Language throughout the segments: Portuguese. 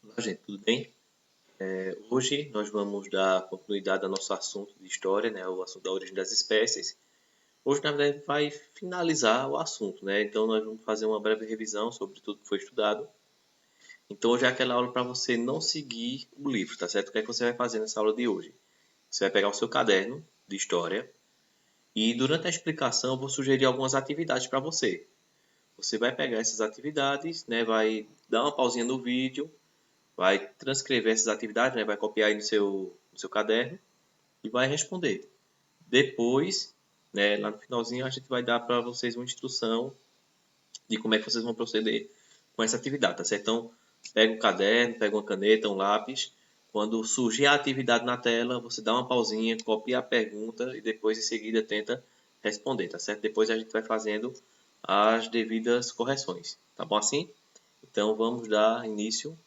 Olá, gente, tudo bem? Hoje nós vamos dar continuidade ao nosso assunto de história, né? O assunto da origem das espécies. Hoje, na verdade, vai finalizar o assunto, né? Então, nós vamos fazer uma breve revisão sobre tudo que foi estudado. Então, hoje é aquela aula para você não seguir o livro, tá certo? O que é que você vai fazer nessa aula de hoje? Você vai pegar o seu caderno de história e, durante a explicação, eu vou sugerir algumas atividades para você. Você vai pegar essas atividades, né? Vai dar uma pausinha no vídeo, vai transcrever essas atividades, né? Vai copiar aí no seu caderno e vai responder. Depois, né, lá no finalzinho, a gente vai dar para vocês uma instrução de como é que vocês vão proceder com essa atividade, tá certo? Então, pega um caderno, pega uma caneta, um lápis. Quando surgir a atividade na tela, você dá uma pausinha, copia a pergunta e depois, em seguida, tenta responder, tá certo? Depois a gente vai fazendo as devidas correções, tá bom assim? Então, vamos dar início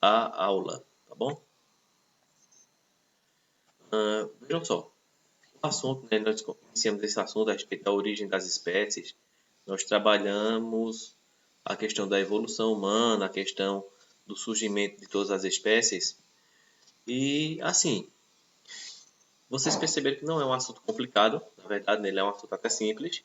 à aula, tá bom? Vejam só, o assunto, né, nós iniciamos esse assunto a respeito da origem das espécies. Nós trabalhamos a questão da evolução humana, a questão do surgimento de todas as espécies. E, assim, vocês perceberam que não é um assunto complicado, na verdade, ele é um assunto até simples,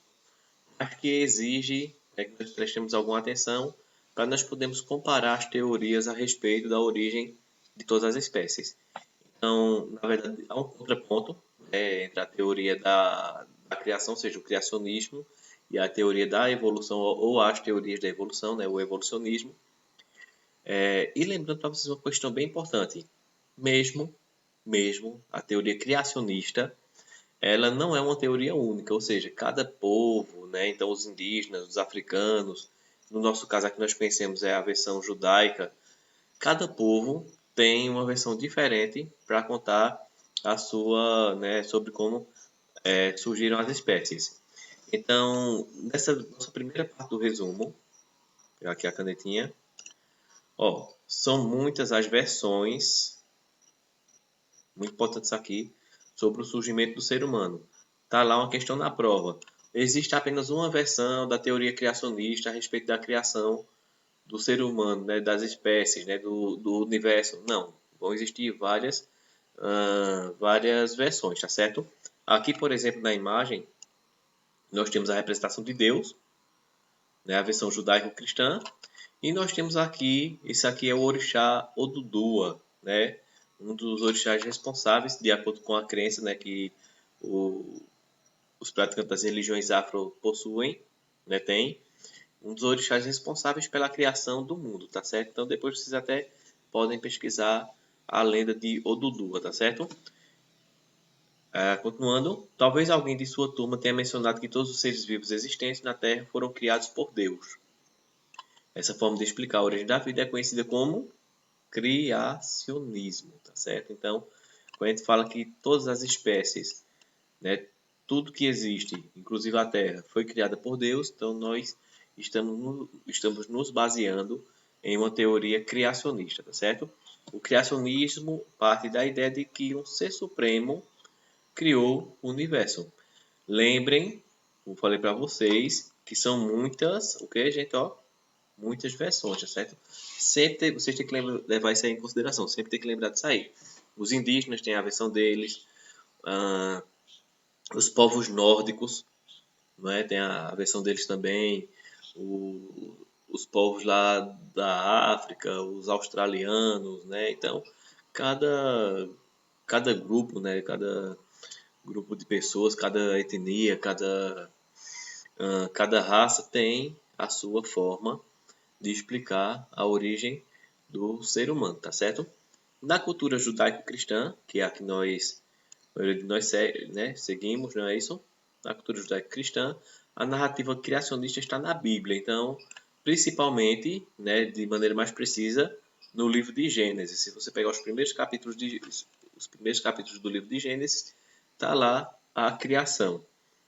mas que exige, né, que nós prestemos alguma atenção para nós podermos comparar as teorias a respeito da origem de todas as espécies. Então, na verdade, há um contraponto, né, entre a teoria da criação, ou seja, o criacionismo, e a teoria da evolução, ou as teorias da evolução, né, o evolucionismo. E lembrando para vocês uma questão bem importante, mesmo, mesmo a teoria criacionista, ela não é uma teoria única, ou seja, cada povo, né, então os indígenas, os africanos, no nosso caso aqui nós conhecemos a versão judaica, cada povo tem uma versão diferente para contar a sua, né, sobre como surgiram as espécies. Então, nessa nossa primeira parte do resumo, pegar aqui a canetinha, ó, são muitas as versões, muito importantes aqui, sobre o surgimento do ser humano. Tá lá uma questão na prova. Existe apenas uma versão da teoria criacionista a respeito da criação do ser humano, né, das espécies, né, do universo. Não, vão existir várias versões, tá certo? Aqui, por exemplo, na imagem, nós temos a representação de Deus, né, a versão judaico-cristã, e nós temos aqui, esse aqui é o orixá Odudua, né, um dos orixás responsáveis, de acordo com a crença, né, que o, os praticantes das religiões afro possuem, né, tem um dos orixás responsáveis pela criação do mundo, tá certo? Então depois vocês até podem pesquisar a lenda de Odudua, tá certo? Continuando, talvez alguém de sua turma tenha mencionado que todos os seres vivos existentes na Terra foram criados por Deus. Essa forma de explicar a origem da vida é conhecida como criacionismo, tá certo? Então, quando a gente fala que todas as espécies, né, tudo que existe, inclusive a Terra, foi criada por Deus, então nós estamos nos baseando em uma teoria criacionista, tá certo? O criacionismo parte da ideia de que um ser supremo criou o universo. Lembrem, eu falei para vocês, que são muitas, o que, gente, ó? Muitas versões, tá certo? Sempre vocês têm que levar isso aí em consideração, sempre tem que lembrar disso aí. Os indígenas têm a versão deles, ah, os povos nórdicos, não é? Tem a versão deles também, os povos lá da África, os australianos, né? Então, cada, cada grupo, né? Cada grupo de pessoas, cada etnia, cada raça tem a sua forma de explicar a origem do ser humano, tá certo? Na cultura judaico-cristã, que é a que nós né, seguimos, não é isso? Na cultura judaico-cristã, a narrativa criacionista está na Bíblia. Então, principalmente, né, de maneira mais precisa, no livro de Gênesis. Se você pegar os primeiros capítulos do livro de Gênesis, está lá a criação,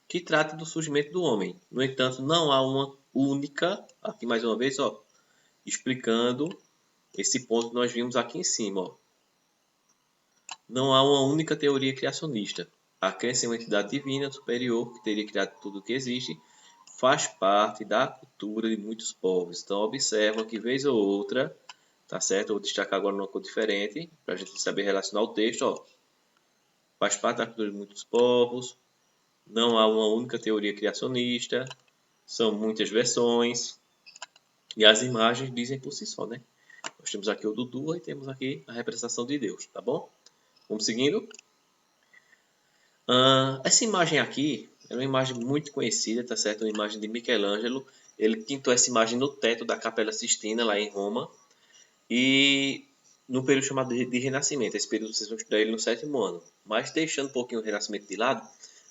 que trata do surgimento do homem. No entanto, não há uma única, aqui mais uma vez, ó, explicando esse ponto que nós vimos aqui em cima, ó. Não há uma única teoria criacionista. A crença em uma entidade divina superior que teria criado tudo o que existe faz parte da cultura de muitos povos. Então, observa que, vez ou outra, tá certo? Eu vou destacar agora uma cor diferente, para a gente saber relacionar o texto, ó. Faz parte da cultura de muitos povos, não há uma única teoria criacionista, são muitas versões, e as imagens dizem por si só, né? Nós temos aqui o Dudu e temos aqui a representação de Deus, tá bom? Vamos seguindo. Essa imagem aqui é uma imagem muito conhecida, tá certo? Uma imagem de Michelangelo. Ele pintou essa imagem no teto da Capela Sistina, lá em Roma. E no período chamado de Renascimento. Esse período vocês vão estudar ele no 7º ano. Mas deixando um pouquinho o Renascimento de lado,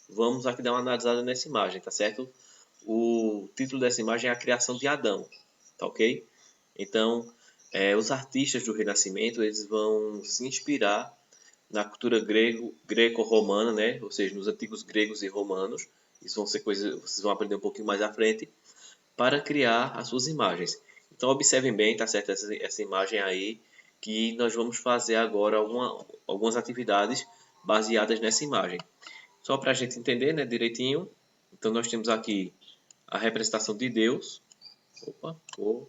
vamos aqui dar uma analisada nessa imagem, tá certo? O título dessa imagem é A Criação de Adão, tá ok? Então, os artistas do Renascimento, eles vão se inspirar na cultura greco-romana, né? Ou seja, nos antigos gregos e romanos. Isso vão ser coisas que vocês vão aprender um pouquinho mais à frente, para criar as suas imagens. Então, observem bem, tá certo? Essa imagem aí, que nós vamos fazer agora algumas atividades baseadas nessa imagem. Só para a gente entender, né, direitinho. Então, nós temos aqui a representação de Deus. Opa, o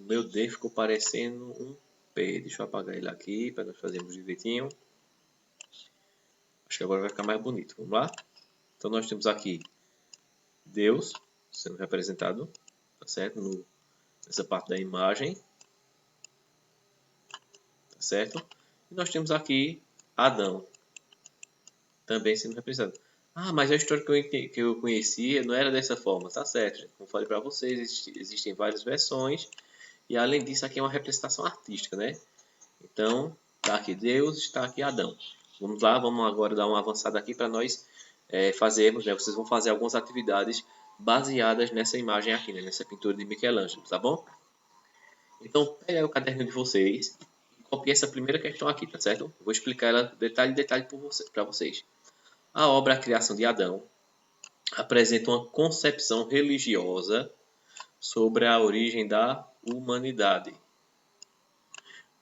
meu D ficou parecendo um P. Deixa eu apagar ele aqui para nós fazermos direitinho. Acho que agora vai ficar mais bonito. Vamos lá? Então, nós temos aqui Deus sendo representado, tá certo? Nessa parte da imagem, tá certo? E nós temos aqui Adão também sendo representado. Ah, mas a história que eu conhecia não era dessa forma, tá certo? Como falei para vocês, existem várias versões e além disso aqui é uma representação artística, né? Então, está aqui Deus, está aqui Adão. Vamos lá, vamos agora dar uma avançada aqui para nós fazermos, né? Vocês vão fazer algumas atividades baseadas nessa imagem aqui, né? Nessa pintura de Michelangelo, tá bom? Então, pega aí o caderno de vocês e copie essa primeira questão aqui, tá certo? Eu vou explicar ela detalhe a detalhe para vocês. A obra A Criação de Adão apresenta uma concepção religiosa sobre a origem da humanidade.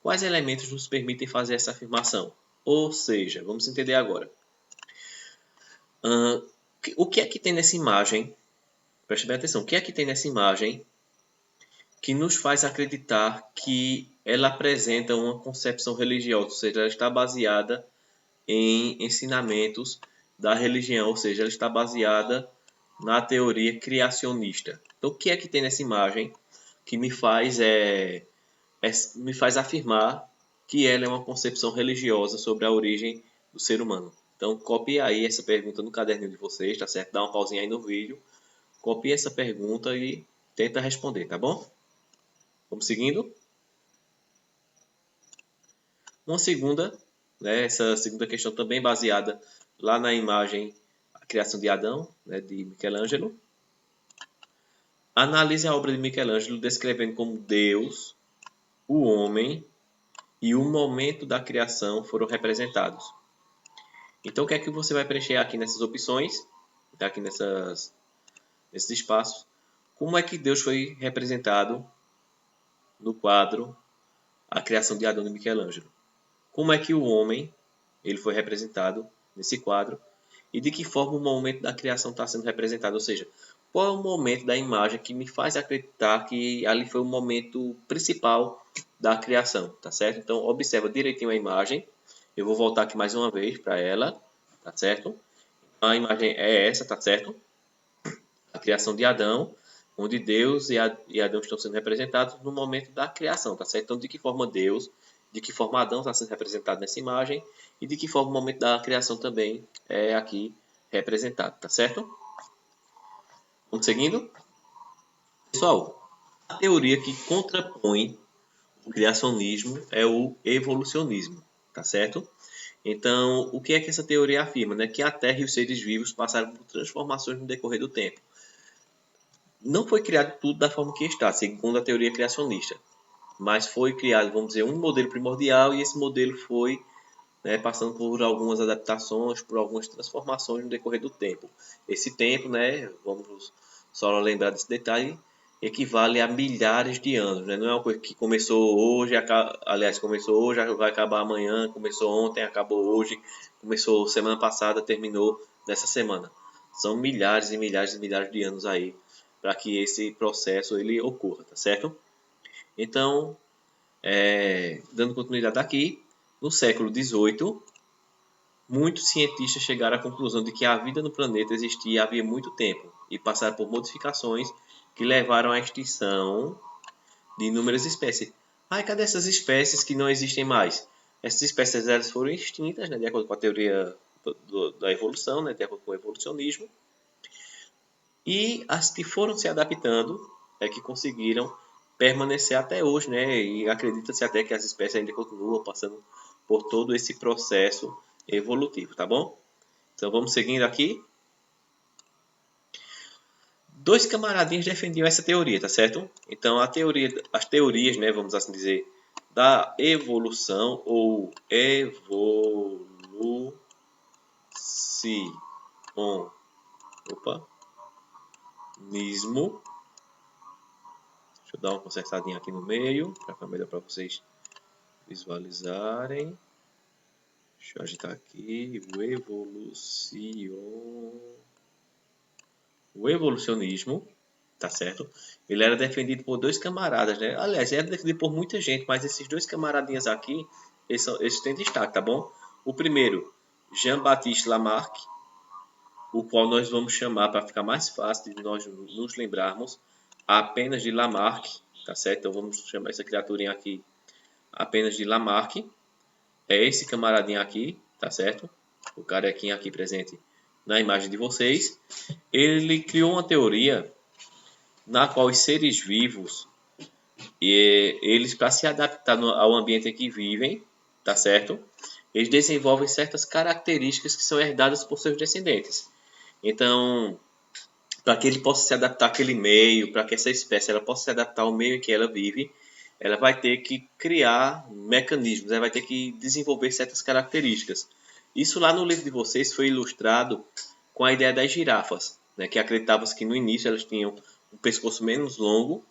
Quais elementos nos permitem fazer essa afirmação? Ou seja, vamos entender agora. O que é que tem nessa imagem? Preste bem atenção. O que é que tem nessa imagem que nos faz acreditar que ela apresenta uma concepção religiosa, ou seja, ela está baseada em ensinamentos da religião, ou seja, ela está baseada na teoria criacionista. Então, o que é que tem nessa imagem que me faz afirmar que ela é uma concepção religiosa sobre a origem do ser humano? Então, copie aí essa pergunta no caderninho de vocês, tá certo? Dá uma pausinha aí no vídeo, copie essa pergunta e tenta responder, tá bom? Vamos seguindo. Uma segunda, né, essa segunda questão também baseada lá na imagem A Criação de Adão, né, de Michelangelo. Analise a obra de Michelangelo descrevendo como Deus, o homem e o momento da criação foram representados. Então, o que é que você vai preencher aqui nessas opções, aqui nesses espaços? Como é que Deus foi representado no quadro A Criação de Adão de Michelangelo? Como é que o homem ele foi representado nesse quadro e de que forma o momento da criação está sendo representado, ou seja, qual é o momento da imagem que me faz acreditar que ali foi o momento principal da criação, tá certo? Então, observa direitinho a imagem. Eu vou voltar aqui mais uma vez para ela, tá certo? A imagem é essa, tá certo? A criação de Adão, onde Deus e Adão estão sendo representados no momento da criação, tá certo? Então, de que forma Deus, de que forma Adão está sendo representado nessa imagem e de que forma o momento da criação também é aqui representado, tá certo? Vamos seguindo? Pessoal, a teoria que contrapõe o criacionismo é o evolucionismo, tá certo? Então, o que é que essa teoria afirma? Né? Que a Terra e os seres vivos passaram por transformações no decorrer do tempo. Não foi criado tudo da forma que está, segundo a teoria criacionista, mas foi criado, vamos dizer, um modelo primordial e esse modelo foi, né, passando por algumas adaptações, por algumas transformações no decorrer do tempo. Esse tempo, né, vamos só lembrar desse detalhe, equivale a milhares de anos, né? Não é uma coisa que começou hoje, aliás, começou hoje, vai acabar amanhã, começou ontem, acabou hoje, começou semana passada, terminou nessa semana. São milhares e milhares e milhares de anos aí para que esse processo ele ocorra, tá certo? Então, dando continuidade aqui, no século XVIII, muitos cientistas chegaram à conclusão de que a vida no planeta existia havia muito tempo e passaram por modificações que levaram à extinção de inúmeras espécies. Ai, cadê essas espécies que não existem mais? Essas espécies elas foram extintas, né, de acordo com a teoria da evolução, né, de acordo com o evolucionismo. E as que foram se adaptando é que conseguiram permanecer até hoje, né? E acredita-se até que as espécies ainda continuam passando por todo esse processo evolutivo, tá bom? Então vamos seguindo aqui. Dois camaradinhos defendiam essa teoria, tá certo? Então as teorias, né, vamos assim dizer, da evolução ou evolução. Opa. Nismo. Deixa eu dar uma consertadinha aqui no meio, para ficar melhor para vocês visualizarem. Deixa eu agitar aqui. O evolucionismo, tá certo? Ele era defendido por dois camaradas, né? Aliás, era defendido por muita gente, mas esses dois camaradinhas aqui, eles têm destaque, tá bom? O primeiro, Jean-Baptiste Lamarck, o qual nós vamos chamar, para ficar mais fácil de nós nos lembrarmos, apenas de Lamarck, tá certo? Então vamos chamar essa criaturinha aqui apenas de Lamarck. É esse camaradinho aqui, tá certo? O carequinha aqui presente na imagem de vocês. Ele criou uma teoria na qual os seres vivos, eles para se adaptar ao ambiente em que vivem, tá certo? Eles desenvolvem certas características que são herdadas por seus descendentes. Então, para que ele possa se adaptar àquele meio, para que essa espécie ela possa se adaptar ao meio em que ela vive, ela vai ter que criar mecanismos, ela vai ter que desenvolver certas características. Isso lá no livro de vocês foi ilustrado com a ideia das girafas, né, que acreditava-se que no início elas tinham um pescoço menos longo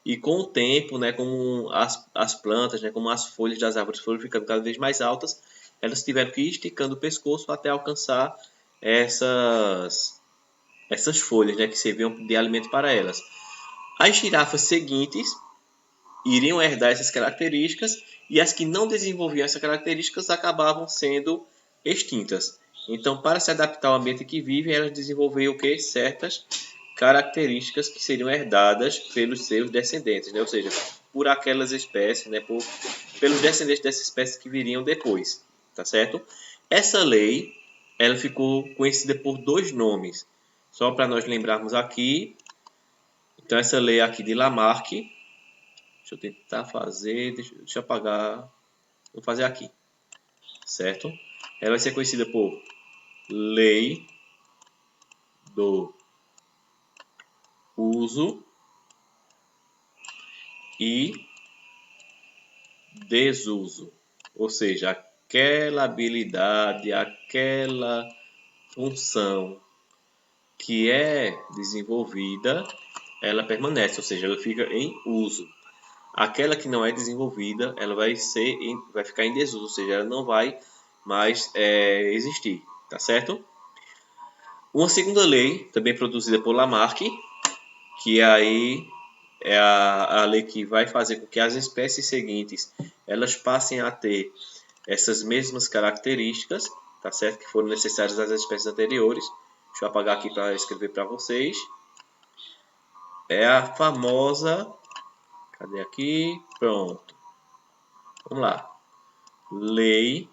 e com o tempo, né, como as plantas, né, como as folhas das árvores foram ficando cada vez mais altas, elas tiveram que ir esticando o pescoço até alcançar essas folhas, né, que serviam de alimento para elas. As girafas seguintes iriam herdar essas características e as que não desenvolviam essas características acabavam sendo extintas. Então, para se adaptar ao ambiente que vivem, elas desenvolveram o que? Certas características que seriam herdadas pelos seus descendentes, né? Ou seja, por aquelas espécies, né? Pelos descendentes dessas espécies que viriam depois, tá certo? Essa lei, ela ficou conhecida por dois nomes. Só para nós lembrarmos aqui, então essa lei aqui de Lamarck, deixa eu tentar fazer, deixa eu apagar, vou fazer aqui, certo? Ela vai ser conhecida por lei do uso e desuso, ou seja, aquela habilidade, aquela função que é desenvolvida, ela permanece, ou seja, ela fica em uso. Aquela que não é desenvolvida, ela vai ficar em desuso, ou seja, ela não vai mais existir, tá certo? Uma segunda lei, também produzida por Lamarck, que aí é a lei que vai fazer com que as espécies seguintes elas passem a ter essas mesmas características, tá certo? Que foram necessárias às espécies anteriores. Deixa eu apagar aqui para escrever para vocês. É a famosa... Cadê aqui? Pronto. Vamos lá. Lei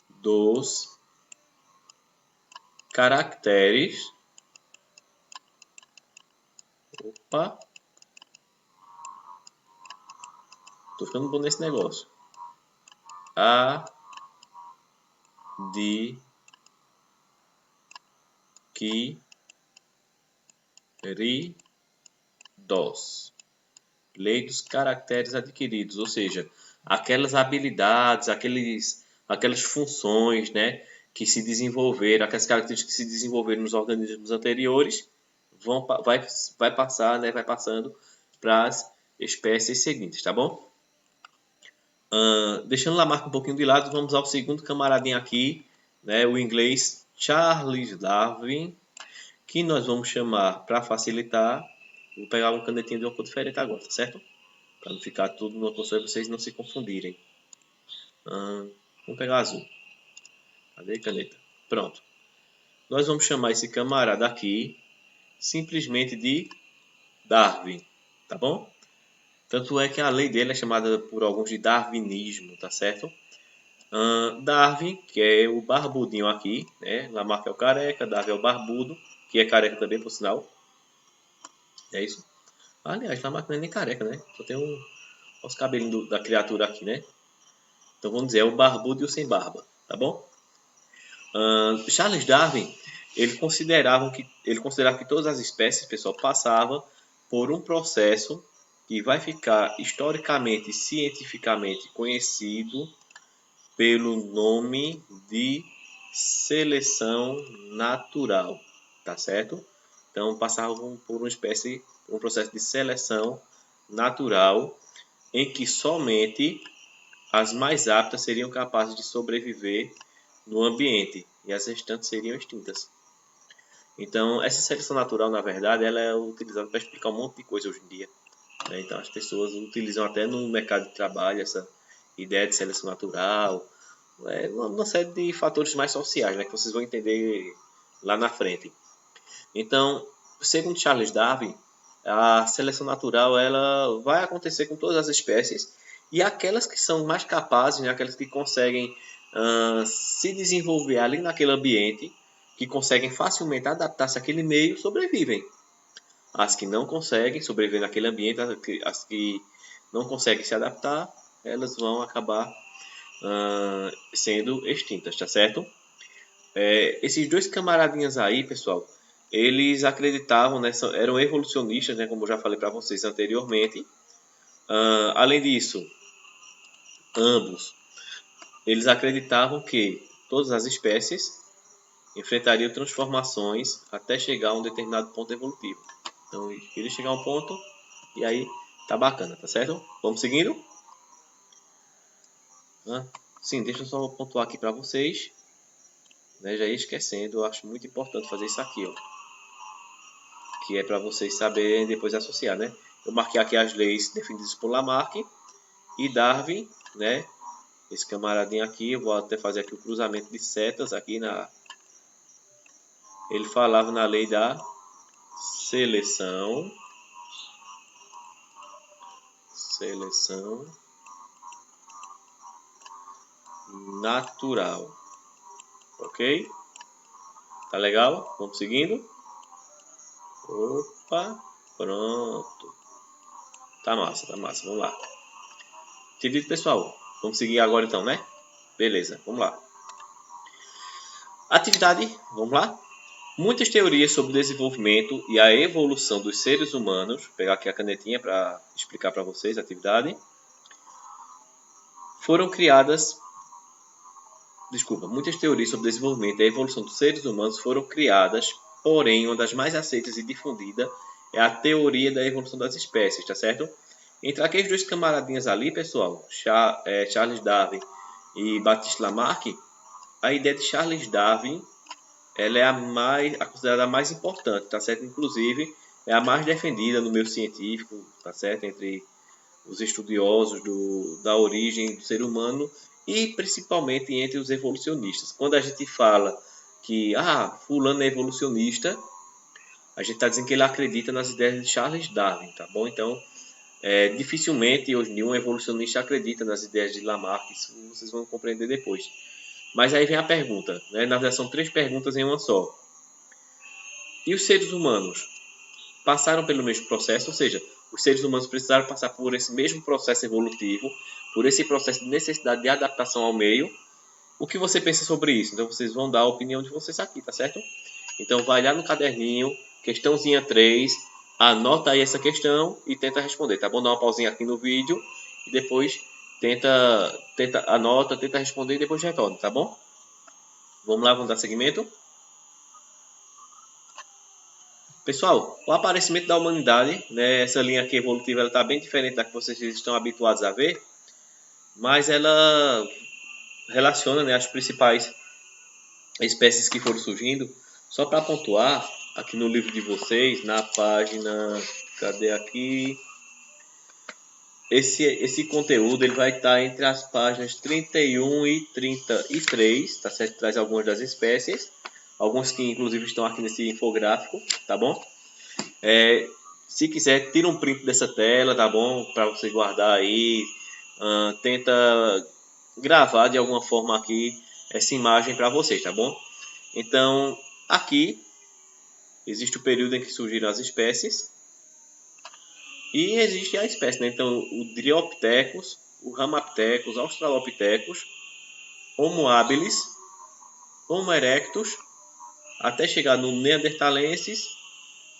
dos caracteres. Opa! Tô ficando bom nesse negócio. Adquiridos. Lei dos caracteres adquiridos, ou seja, aquelas habilidades, aquelas funções, né, que se desenvolveram, aquelas características que se desenvolveram nos organismos anteriores, vai passar, né, vai passando para as espécies seguintes, tá bom? Deixando Lamarck um pouquinho de lado, vamos ao segundo camaradinho aqui, né, o inglês Charles Darwin, que nós vamos chamar, para facilitar, Vou pegar uma canetinha de uma cor diferente agora, tá certo? Para não ficar tudo numa cor só e vocês não se confundirem. Vamos pegar azul. Cadê a caneta? Pronto. Nós vamos chamar esse camarada aqui simplesmente de Darwin, tá bom? Tanto é que a lei dele é chamada por alguns de darwinismo, tá certo? Darwin, que é o barbudinho aqui, né? Lamarck é o careca, Darwin é o barbudo, que é careca também, por sinal. É isso. Aliás, Lamarck não é nem careca, né? Só tem os cabelinhos da criatura aqui, né? Então vamos dizer, é o barbudo e o sem barba, tá bom? Charles Darwin, ele considerava que todas as espécies, pessoal, passavam por um processo que vai ficar historicamente e cientificamente conhecido pelo nome de seleção natural, tá certo? Então passavam por um processo de seleção natural em que somente as mais aptas seriam capazes de sobreviver no ambiente e as restantes seriam extintas. Então, essa seleção natural, na verdade, ela é utilizada para explicar um monte de coisa hoje em dia, né? Então, as pessoas utilizam até no mercado de trabalho essa ideia de seleção natural, uma série de fatores mais sociais, né, que vocês vão entender lá na frente. Então, segundo Charles Darwin, a seleção natural ela vai acontecer com todas as espécies e aquelas que são mais capazes, né, aquelas que conseguem se desenvolver ali naquele ambiente, que conseguem facilmente adaptar-se àquele meio, sobrevivem. As que não conseguem sobreviver naquele ambiente, as que não conseguem se adaptar, elas vão acabar sendo extintas, tá certo? Esses dois camaradinhas aí, pessoal, eles acreditavam, né, eram evolucionistas, né, como eu já falei para vocês anteriormente. Além disso, ambos, eles acreditavam que todas as espécies enfrentariam transformações até chegar a um determinado ponto evolutivo. Então, eles chegar a um ponto e aí tá bacana, tá certo? Vamos seguindo? Sim, deixa eu só pontuar aqui para vocês, né, já ia esquecendo, eu acho muito importante fazer isso aqui, ó, que é para vocês saberem depois associar, né? Eu marquei aqui as leis definidas por Lamarck e Darwin, né? Esse camaradinho aqui, eu vou até fazer aqui o cruzamento de setas aqui ele falava na lei da seleção natural, ok? Tá legal? Vamos seguindo? Opa, pronto. Tá massa, vamos lá. Entendido, pessoal? Vamos seguir agora então, né? Beleza, vamos lá. Atividade, vamos lá? Muitas teorias sobre o desenvolvimento e a evolução dos seres humanos, vou pegar aqui a canetinha para explicar para vocês a atividade, foram criadas. Desculpa, muitas teorias sobre o desenvolvimento e a evolução dos seres humanos foram criadas, porém, uma das mais aceitas e difundida é a teoria da evolução das espécies, tá certo? Entre aqueles dois camaradinhas ali, pessoal, Charles Darwin e Baptiste Lamarck, a ideia de Charles Darwin ela é a considerada a mais importante, tá certo? Inclusive, é a mais defendida no meio científico, tá certo? Entre os estudiosos da origem do ser humano e principalmente entre os evolucionistas. Quando a gente fala que fulano é evolucionista, a gente está dizendo que ele acredita nas ideias de Charles Darwin, tá bom? Então, dificilmente hoje em dia um evolucionista acredita nas ideias de Lamarck, isso vocês vão compreender depois. Mas aí vem a pergunta, né? Na verdade são 3 perguntas em uma só. E os seres humanos passaram pelo mesmo processo, ou seja, os seres humanos precisaram passar por esse mesmo processo evolutivo, por esse processo de necessidade de adaptação ao meio. O que você pensa sobre isso? Então vocês vão dar a opinião de vocês aqui, tá certo? Então vai lá no caderninho, questãozinha 3, anota aí essa questão e tenta responder, tá bom? Dá uma pausinha aqui no vídeo e depois anota, tenta responder e depois retorna, tá bom? Vamos lá, vamos dar seguimento? Pessoal, o aparecimento da humanidade, né, essa linha aqui evolutiva está bem diferente da que vocês estão habituados a ver, mas ela relaciona, né, as principais espécies que foram surgindo. Só para pontuar, aqui no livro de vocês, na página Cadê aqui? Esse conteúdo ele vai estar entre as páginas 31 e 33, tá certo? Traz algumas das espécies, alguns que inclusive estão aqui nesse infográfico, tá bom? Se quiser, tira um print dessa tela, tá bom? Para você guardar aí. Tenta gravar de alguma forma aqui essa imagem para vocês, tá bom? Então, aqui existe o período em que surgiram as espécies e existe a espécie, né? Então, o Dryopithecus, o Ramapithecus, Australopithecus, Homo habilis, Homo erectus, até chegar no Neanderthalensis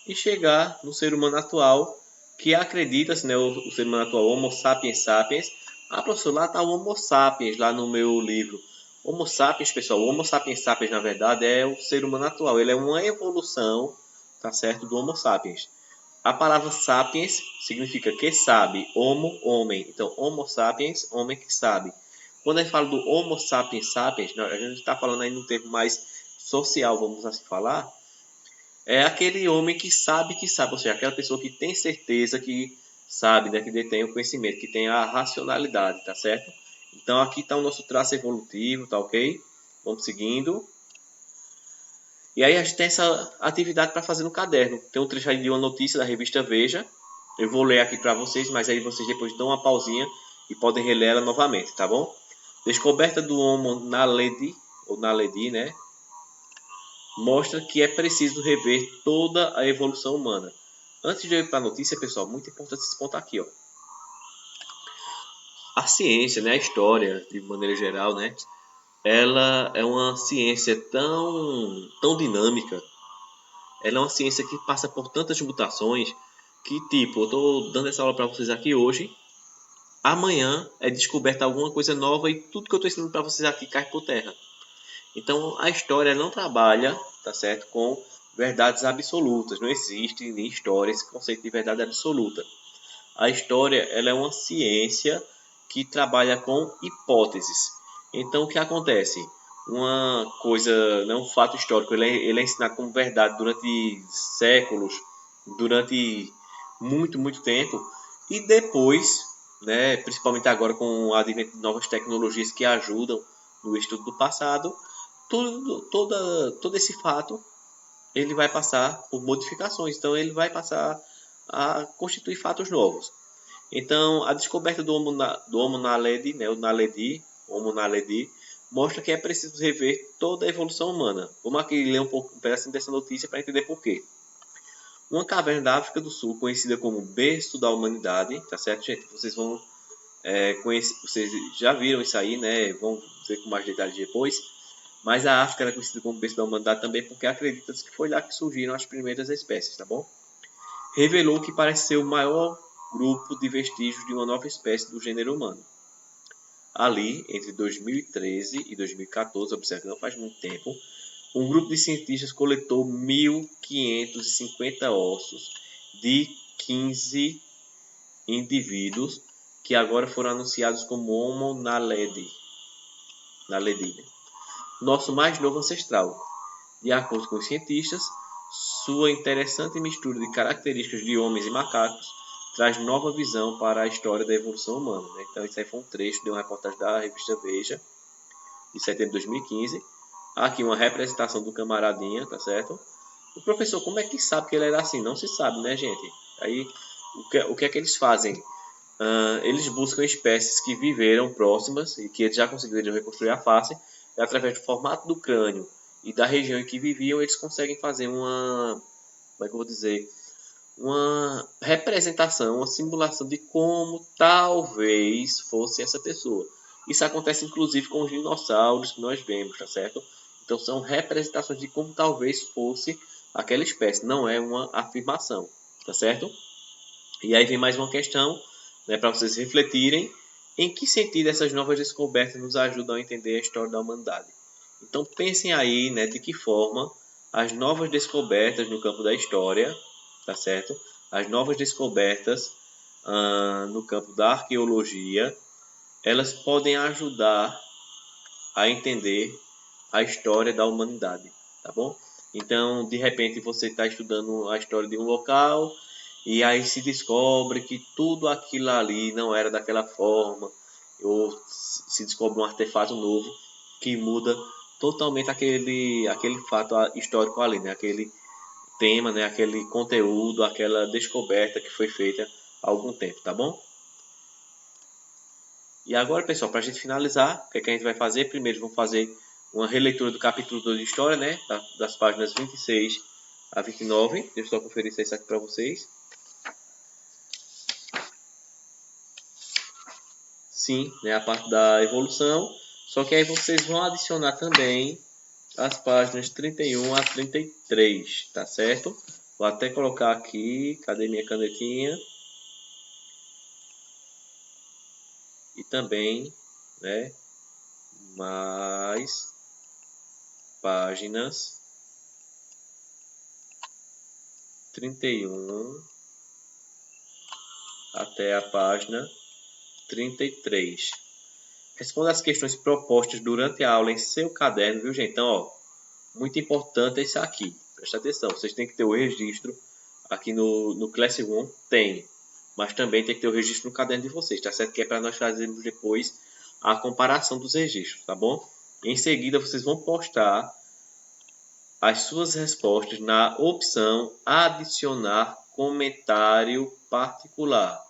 e chegar no ser humano atual, que acredita-se, né, o ser humano atual, Homo sapiens sapiens. Ah, professor, lá está o Homo sapiens, lá no meu livro. Homo sapiens, pessoal, o Homo sapiens sapiens, na verdade, é o ser humano atual. Ele é uma evolução, tá certo, do Homo sapiens. A palavra sapiens significa que sabe, homo, homem. Então, Homo sapiens, homem que sabe. Quando a gente fala do Homo sapiens sapiens, a gente está falando aí num termo mais social, vamos assim falar, é aquele homem que sabe, ou seja, aquela pessoa que tem certeza que sabe, né, que detém o conhecimento, que tem a racionalidade, tá certo? Então aqui está o nosso traço evolutivo, tá ok? Vamos seguindo. E aí a gente tem essa atividade para fazer no caderno. Tem um trecho aí de uma notícia da revista Veja. Eu vou ler aqui para vocês, mas aí vocês depois dão uma pausinha e podem reler ela novamente, tá bom? Descoberta do Homo naledi, ou naledi, né? Mostra que é preciso rever toda a evolução humana. Antes de eu ir para a notícia, pessoal, muito importante esse ponto aqui, ó. A ciência, né, a história, de maneira geral, né, ela é uma ciência tão dinâmica. Ela é uma ciência que passa por tantas mutações que, tipo, eu estou dando essa aula para vocês aqui hoje. Amanhã é descoberta alguma coisa nova e tudo que eu estou ensinando para vocês aqui cai por terra. Então, a história não trabalha, tá certo, com verdades absolutas. Não existe em história esse conceito de verdade absoluta. A história ela é uma ciência que trabalha com hipóteses. Então, o que acontece? Uma coisa, não um fato histórico, ele é ensinado como verdade durante séculos, durante muito tempo, e depois, né, principalmente agora com o advento de novas tecnologias que ajudam no estudo do passado, todo esse fato ele vai passar por modificações, então ele vai passar a constituir fatos novos. Então, a descoberta do Homo naledi, né, Homo naledi, mostra que é preciso rever toda a evolução humana. Vamos aqui ler um pedacinho dessa notícia para entender por quê. Uma caverna da África do Sul, conhecida como berço da humanidade, tá certo, gente? Vocês vão conhecer, vocês já viram isso aí, né? Vão ver com mais detalhes depois. Mas a África era conhecida como berço da humanidade também porque acredita-se que foi lá que surgiram as primeiras espécies, tá bom? Revelou que parece ser o maior grupo de vestígios de uma nova espécie do gênero humano. Ali, entre 2013 e 2014, observe, não faz muito tempo, um grupo de cientistas coletou 1.550 ossos de 15 indivíduos que agora foram anunciados como Homo naledi, nosso mais novo ancestral. De acordo com os cientistas, sua interessante mistura de características de homens e macacos traz nova visão para a história da evolução humana. Né? Então, isso aí foi um trecho de uma reportagem da revista Veja, de setembro de 2015. Aqui uma representação do camaradinha, tá certo? O professor, como é que sabe que ele era assim? Não se sabe, né, gente? Aí, o que é que eles fazem? Eles buscam espécies que viveram próximas e que eles já conseguiram reconstruir a face, e através do formato do crânio e da região em que viviam, eles conseguem fazer como é que eu vou dizer, uma representação, uma simulação de como talvez fosse essa pessoa. Isso acontece inclusive com os dinossauros que nós vemos, tá certo? Então são representações de como talvez fosse aquela espécie, não é uma afirmação, tá certo? E aí vem mais uma questão, né, para vocês refletirem em que sentido essas novas descobertas nos ajudam a entender a história da humanidade. Então pensem aí, né, de que forma as novas descobertas no campo da história, tá certo? As novas descobertas no campo da arqueologia, elas podem ajudar a entender a história da humanidade, tá bom? Então, de repente, você está estudando a história de um local e aí se descobre que tudo aquilo ali não era daquela forma, ou se descobre um artefato novo que muda totalmente aquele fato histórico ali, né? Aquele tema, né? Aquele conteúdo, aquela descoberta que foi feita há algum tempo, tá bom? E agora, pessoal, para a gente finalizar, o que é que a gente vai fazer? Primeiro, vamos fazer uma releitura do capítulo 2 de História, né? Das páginas 26 a 29. Deixa eu só conferir isso aqui para vocês. Sim, né? A parte da evolução. Só que aí vocês vão adicionar também as páginas 31 a 33, tá certo? Vou até colocar aqui, cadê minha canetinha? E também, né? Mais páginas 31 até a página 33. Responda as questões propostas durante a aula em seu caderno, viu, gente? Então, ó, muito importante é isso aqui. Presta atenção, vocês têm que ter o registro aqui no Classroom, tem. Mas também tem que ter o registro no caderno de vocês, tá certo? Que é para nós fazermos depois a comparação dos registros, tá bom? Em seguida, vocês vão postar as suas respostas na opção adicionar comentário particular.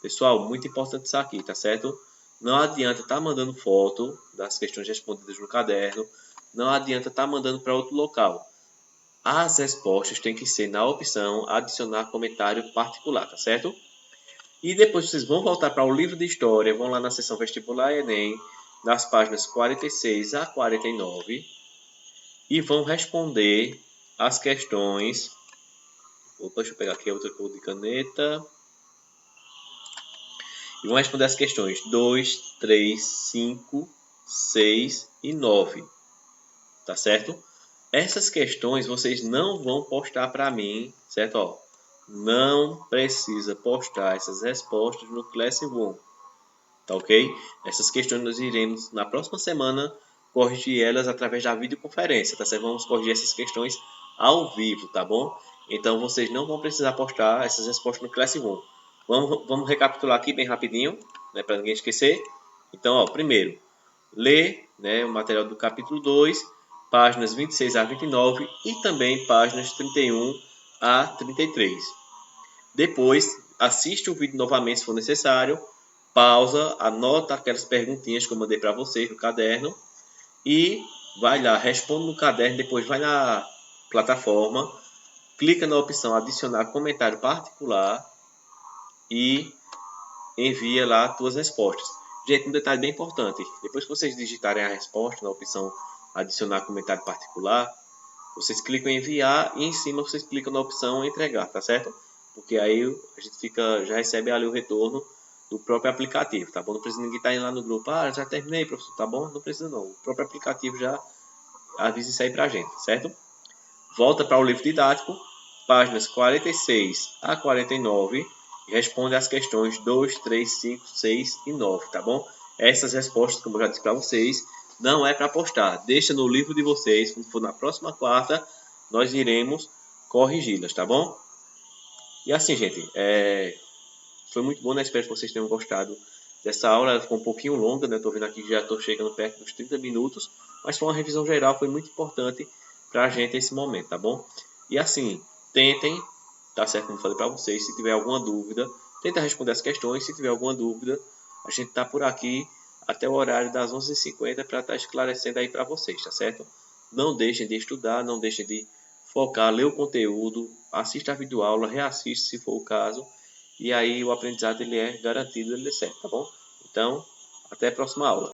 Pessoal, muito importante isso aqui, tá certo? Não adianta estar mandando foto das questões respondidas no caderno, não adianta estar mandando para outro local. As respostas têm que ser na opção adicionar comentário particular, tá certo? E depois vocês vão voltar para o livro de história, vão lá na seção vestibular Enem, nas páginas 46 a 49, e vão responder as questões. Opa, deixa eu pegar aqui outra cor de caneta. E vão responder as questões 2, 3, 5, 6 e 9. Tá certo? Essas questões vocês não vão postar para mim, certo? Ó, não precisa postar essas respostas no Classroom, tá ok? Essas questões nós iremos na próxima semana corrigir elas através da videoconferência, tá certo? Vamos corrigir essas questões ao vivo, tá bom? Então vocês não vão precisar postar essas respostas no Classroom. Vamos recapitular aqui bem rapidinho, né, para ninguém esquecer. Então, ó, primeiro, ler, né, o material do capítulo 2, páginas 26 a 29 e também páginas 31 a 33. Depois, assiste o vídeo novamente se for necessário, pausa, anota aquelas perguntinhas que eu mandei para vocês no caderno e vai lá, responde no caderno, depois vai na plataforma, clica na opção adicionar comentário particular e envia lá as tuas respostas. Gente, um detalhe bem importante, depois que vocês digitarem a resposta na opção adicionar comentário particular, vocês clicam em enviar e em cima vocês clicam na opção entregar, tá certo? Porque aí a gente já recebe ali o retorno do próprio aplicativo, tá bom? Não precisa ninguém estar indo lá no grupo, já terminei, professor, tá bom? Não precisa não, o próprio aplicativo já avisa isso aí pra gente, certo? Volta para o livro didático, páginas 46 a 49, e responde às questões 2, 3, 5, 6 e 9, tá bom? Essas respostas, como eu já disse para vocês, não é para postar. Deixa no livro de vocês, quando for na próxima quarta, nós iremos corrigi-las, tá bom? E assim, gente, foi muito bom, né? Espero que vocês tenham gostado dessa aula. Ela ficou um pouquinho longa, né? Estou vendo aqui que já estou chegando perto dos 30 minutos, mas foi uma revisão geral, foi muito importante para a gente esse momento, tá bom? E assim, tentem, tá certo? Como eu falei para vocês, se tiver alguma dúvida, tenta responder as questões. Se tiver alguma dúvida, a gente está por aqui até o horário das 11h50 para estar esclarecendo aí para vocês, tá certo? Não deixem de estudar, não deixem de focar, ler o conteúdo, assista a videoaula, reassiste se for o caso, e aí o aprendizado ele é garantido, ele é certo, tá bom? Então, até a próxima aula.